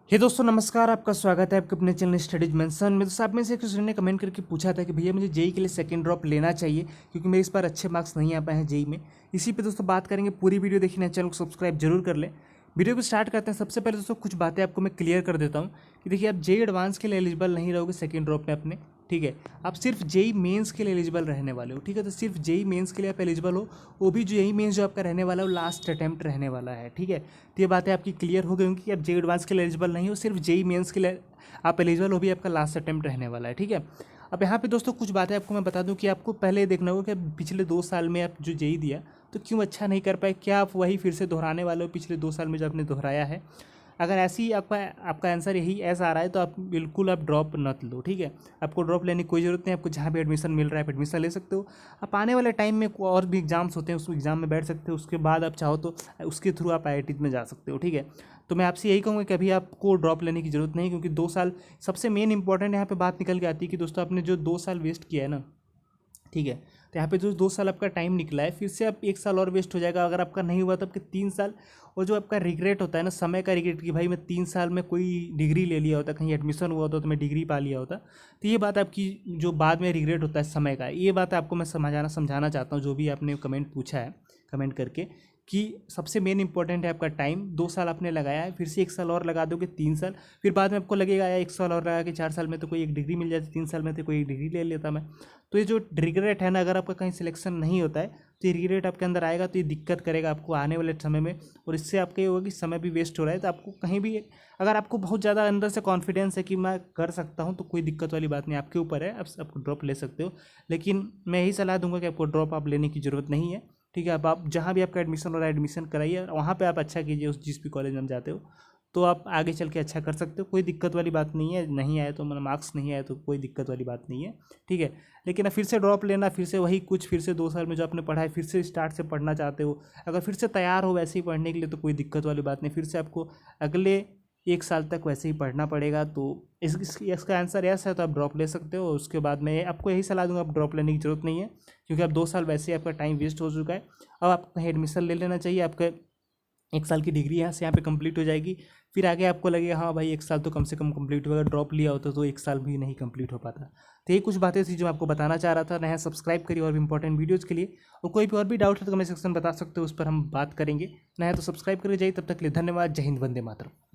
हे दोस्तों नमस्कार, आपका स्वागत है आपके अपने चैनल स्टडीज मेंशन में। दोस्तों आप में से किसी ने कमेंट करके पूछा था कि भैया मुझे जेई के लिए सेकंड ड्रॉप लेना चाहिए क्योंकि मेरे इस बार अच्छे मार्क्स नहीं आ पाए हैं जेई में। इसी पे दोस्तों बात करेंगे, पूरी वीडियो देखिए, चैनल को सब्सक्राइब जरूर कर लें। वीडियो को स्टार्ट करते हैं। सबसे पहले दोस्तों कुछ बातें आपको मैं क्लियर कर देता हूँ कि देखिए, आप जेई एडवांस के लिए एलिजिबल नहीं रहोगे सेकंड ड्रॉप में अपने, ठीक है। आप सिर्फ जेई मेंस के लिए एलिजिबल रहने वाले हो, ठीक है। तो सिर्फ जेई मेंस के लिए आप एलिजिबल हो, वो भी जो जेई मेंस जो आपका रहने वाला है वो लास्ट अटैम्प्ट रहने वाला है, ठीक है। तो ये बातें आपकी क्लियर हो गई होंगी कि आप जेई एडवांस के लिए एलिजिबल नहीं हो, सिर्फ जेई मेंस के लिए आप एलिजिबल हो, भी आपका लास्ट अटैम्प्ट रहने वाला है, ठीक है। अब यहाँ पे दोस्तों कुछ बातें आपको मैं बता दूं कि आपको पहले देखना होगा कि पिछले 2 साल में आप जो जेई दिया तो क्यों अच्छा नहीं कर पाए, क्या आप वही फिर से दोहराने वाले हो पिछले 2 साल में जो आपने दोहराया है। अगर ऐसी आपका आंसर यही ऐसा आ रहा है तो आप बिल्कुल आप ड्रॉप मत लो, ठीक है। आपको ड्रॉप लेने की कोई ज़रूरत नहीं। आपको जहाँ भी एडमिशन मिल रहा है आप एडमिशन ले सकते हो। आप आने वाले टाइम में और भी एग्जाम्स होते हैं, उस एग्ज़ाम में बैठ सकते हो। उसके बाद आप चाहो तो उसके थ्रू आप आईआईटी में जा सकते हो, ठीक है। तो मैं आपसे यही कहूँगा कि अभी आपको ड्रॉप लेने की ज़रूरत नहीं, क्योंकि 2 साल सबसे मेन इंपॉर्टेंट यहाँ पे बात निकल के आती है कि दोस्तों आपने जो 2 साल वेस्ट किया है ना, ठीक है। तो यहाँ पे जो 2 साल आपका टाइम निकला है, फिर से आप 1 साल और वेस्ट हो जाएगा। अगर आपका नहीं हुआ तो आपके 3 साल, और जो आपका रिग्रेट होता है ना, समय का रिग्रेट कि भाई मैं 3 साल में कोई डिग्री ले लिया होता, कहीं एडमिशन हुआ होता तो मैं डिग्री पा लिया होता। तो ये बात आपकी जो बाद में रिग्रेट होता है समय का, ये बात आपको मैं समझाना चाहता हूँ, जो भी आपने कमेंट पूछा है कमेंट करके, कि सबसे मेन इंपॉर्टेंट है आपका टाइम। 2 साल आपने लगाया है, फिर से 1 साल और लगा दोगे 3 साल, फिर बाद में आपको लगेगा यार 1 साल और लगा के 4 साल में तो कोई एक डिग्री मिल जाती, 3 साल में तो कोई एक डिग्री ले लेता मैं। तो ये जो रिग्रेट है ना, अगर आपका कहीं सिलेक्शन नहीं होता है तो ये रिग्रेट आपके अंदर आएगा, तो ये दिक्कत करेगा आपको आने वाले समय में। और इससे आपका ये होगा कि समय भी वेस्ट हो रहा है। तो आपको कहीं भी, अगर आपको बहुत ज़्यादा अंदर से कॉन्फिडेंस है कि मैं कर सकता हूँ, तो कोई दिक्कत वाली बात नहीं, आपके ऊपर है, आप ड्रॉप ले सकते हो। लेकिन मैं यही सलाह दूंगा कि आपको ड्रॉप आप लेने की ज़रूरत नहीं है, ठीक है। अब आप जहाँ भी आपका एडमिशन हो रहा है एडमिशन कराइए, वहाँ पे आप अच्छा कीजिए, उस जिस भी कॉलेज में आप जाते हो, तो आप आगे चल के अच्छा कर सकते हो। कोई दिक्कत वाली बात नहीं है। नहीं आए तो मतलब मार्क्स नहीं आए तो कोई दिक्कत वाली बात नहीं है, ठीक है। लेकिन अब फिर से ड्रॉप लेना, फिर से वही कुछ, फिर से 2 साल में जो आपने पढ़ा है फिर से स्टार्ट से पढ़ना चाहते हो, अगर फिर से तैयार हो वैसे ही पढ़ने के लिए तो कोई दिक्कत वाली बात नहीं। फिर से आपको अगले 1 साल तक वैसे ही पढ़ना पड़ेगा। तो इसका आंसर यस है, तो आप ड्रॉप ले सकते हो। उसके बाद मैं आपको यही सलाह दूंगा, आप ड्रॉप लेने की ज़रूरत नहीं है, क्योंकि अब 2 साल वैसे ही आपका टाइम वेस्ट हो चुका है। अब आपको कहीं एडमिशन ले लेना चाहिए। आपका 1 साल की डिग्री यहाँ पे कंप्लीट हो जाएगी। फिर आगे आपको लगेगा हाँ भाई 1 साल तो कम से कम कंप्लीट होगा, ड्रॉप लिया होता तो 1 साल भी नहीं कंप्लीट हो पाता। तो ये कुछ बातें थी जो मैं आपको बताना चाह रहा था। नया सब्सक्राइब करिए और भी इंपॉर्टेंट वीडियोज़ के लिए। और कोई भी और भी डाउट है तो कमेंट सेक्शन में बता सकते हो, उस पर हम बात करेंगे। नया तो सब्सक्राइब करके जाइए। तब तक के लिए धन्यवाद। जय हिंद, वंदे मातरम।